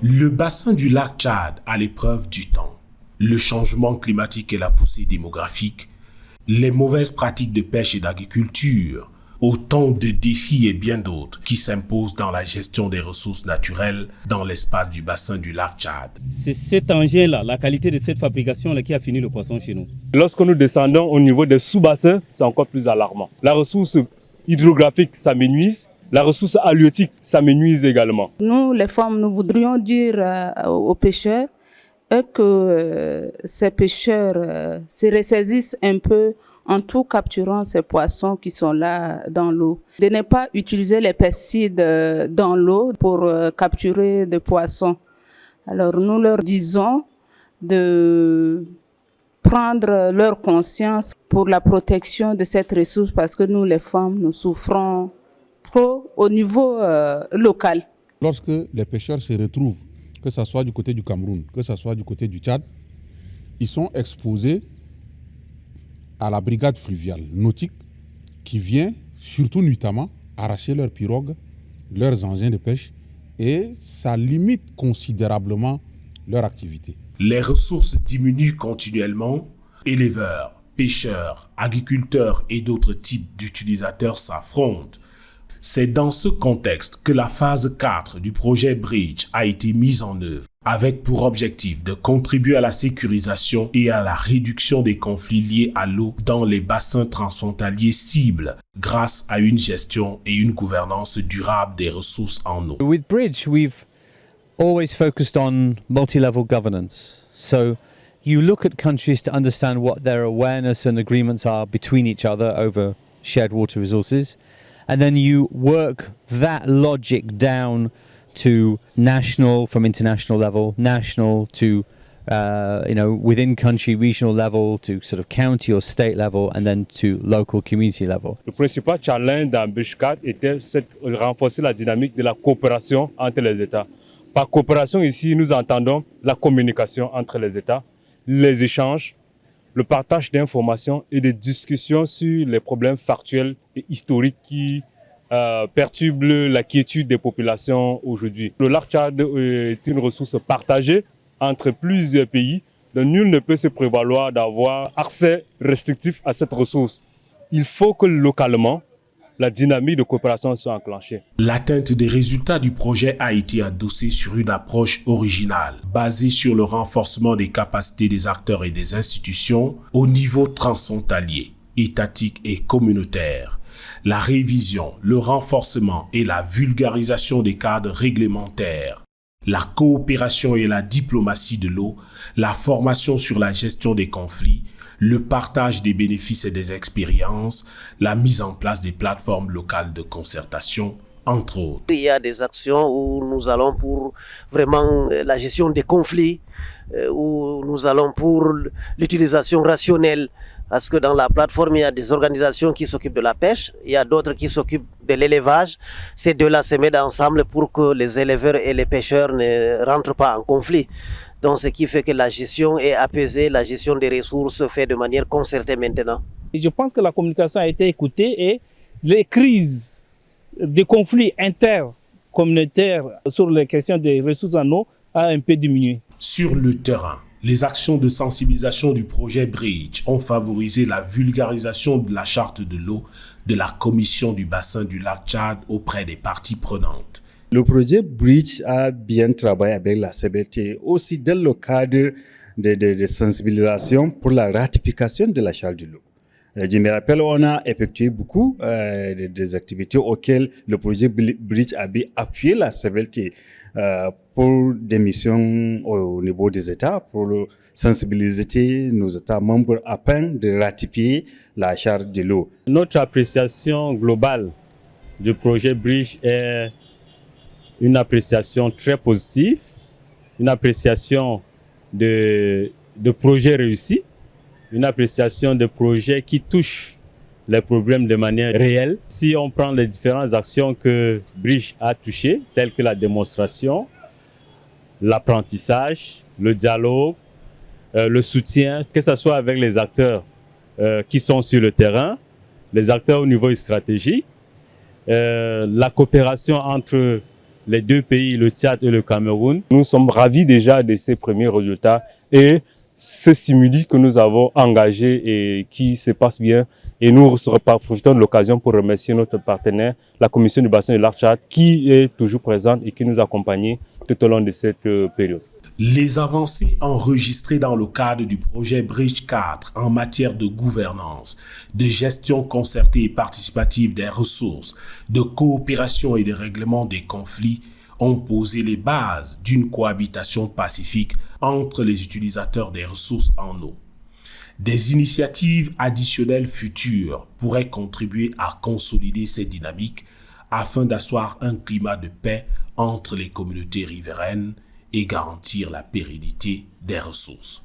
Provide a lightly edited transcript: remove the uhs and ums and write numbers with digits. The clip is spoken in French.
Le bassin du lac Tchad à l'épreuve du temps, le changement climatique et la poussée démographique, les mauvaises pratiques de pêche et d'agriculture, autant de défis et bien d'autres qui s'imposent dans la gestion des ressources naturelles dans l'espace du bassin du lac Tchad. C'est cet engin-là, la qualité de cette fabrication-là qui a fini le poisson chez nous. Lorsque nous descendons au niveau des sous-bassins, c'est encore plus alarmant. La ressource hydrographique s'amenuise, la ressource halieutique s'amenuise également. Nous, les femmes, nous voudrions dire aux pêcheurs que ces pêcheurs se ressaisissent un peu en tout capturant ces poissons qui sont là dans l'eau. De ne pas utiliser les pesticides dans l'eau pour capturer des poissons. Alors nous leur disons de prendre leur conscience pour la protection de cette ressource parce que nous, les femmes, nous souffrons trop au niveau local. Lorsque les pêcheurs se retrouvent, que ce soit du côté du Cameroun, que ce soit du côté du Tchad, ils sont exposés à la brigade fluviale nautique qui vient, surtout nuitamment, arracher leurs pirogues, leurs engins de pêche et ça limite considérablement leur activité. Les ressources diminuent continuellement. Éleveurs, pêcheurs, agriculteurs et d'autres types d'utilisateurs s'affrontent. C'est dans ce contexte que la phase 4 du projet Bridge a été mise en œuvre, avec pour objectif de contribuer à la sécurisation et à la réduction des conflits liés à l'eau dans les bassins transfrontaliers cibles, grâce à une gestion et une gouvernance durable des ressources en eau. With Bridge, we've always focused on multi-level governance. So you look at countries to understand what their awareness and agreements are between each other over shared water resources. And then you work that logic down to national, from international level, national to, within country, regional level, to sort of county or state level, and then to local community level. Le principal challenge dans Bridge 4 était de renforcer la dynamique de la coopération entre les États. Par coopération ici, nous entendons la communication entre les États, les échanges, le partage d'informations et des discussions sur les problèmes factuels et historiques qui perturbent la quiétude des populations aujourd'hui. Le lac Tchad est une ressource partagée entre plusieurs pays, donc nul ne peut se prévaloir d'avoir accès restrictif à cette ressource. Il faut que localement, la dynamique de coopération soit enclenchée. L'atteinte des résultats du projet a été adossée sur une approche originale, basée sur le renforcement des capacités des acteurs et des institutions au niveau transfrontalier, étatique et communautaire. La révision, le renforcement et la vulgarisation des cadres réglementaires, la coopération et la diplomatie de l'eau, la formation sur la gestion des conflits, le partage des bénéfices et des expériences, la mise en place des plateformes locales de concertation, entre autres. Il y a des actions où nous allons pour vraiment la gestion des conflits, où nous allons pour l'utilisation rationnelle, parce que dans la plateforme, il y a des organisations qui s'occupent de la pêche, il y a d'autres qui s'occupent de l'élevage. Ces deux-là se mettent ensemble pour que les éleveurs et les pêcheurs ne rentrent pas en conflit. Donc, ce qui fait que la gestion est apaisée, la gestion des ressources se fait de manière concertée maintenant. Et je pense que la communication a été écoutée et les crises de conflits intercommunautaires sur les questions des ressources en eau a un peu diminué. Sur le terrain, les actions de sensibilisation du projet Bridge ont favorisé la vulgarisation de la charte de l'eau de la Commission du bassin du lac Tchad auprès des parties prenantes. Le projet Bridge a bien travaillé avec la CBT aussi dans le cadre de sensibilisation pour la ratification de la charte de l'eau. Je me rappelle, on a effectué beaucoup des activités auxquelles le projet Bridge avait appuyé la CBT pour des missions au niveau des États, pour sensibiliser nos États membres afin de ratifier la charte de l'eau. Notre appréciation globale du projet Bridge est une appréciation très positive, une appréciation de projets réussis, une appréciation de projets qui touchent les problèmes de manière réelle. Si on prend les différentes actions que Bridge a touchées, telles que la démonstration, l'apprentissage, le dialogue, le soutien, que ce soit avec les acteurs qui sont sur le terrain, les acteurs au niveau stratégique, la coopération entre les deux pays, le Tchad et le Cameroun. Nous sommes ravis déjà de ces premiers résultats et ce stimuli que nous avons engagé et qui se passe bien. Et nous profitons de l'occasion pour remercier notre partenaire, la Commission du bassin de lac Tchad, qui est toujours présente et qui nous accompagne tout au long de cette période. Les avancées enregistrées dans le cadre du projet Bridge 4 en matière de gouvernance, de gestion concertée et participative des ressources, de coopération et de règlement des conflits ont posé les bases d'une cohabitation pacifique entre les utilisateurs des ressources en eau. Des initiatives additionnelles futures pourraient contribuer à consolider ces dynamiques afin d'asseoir un climat de paix entre les communautés riveraines et garantir la pérennité des ressources.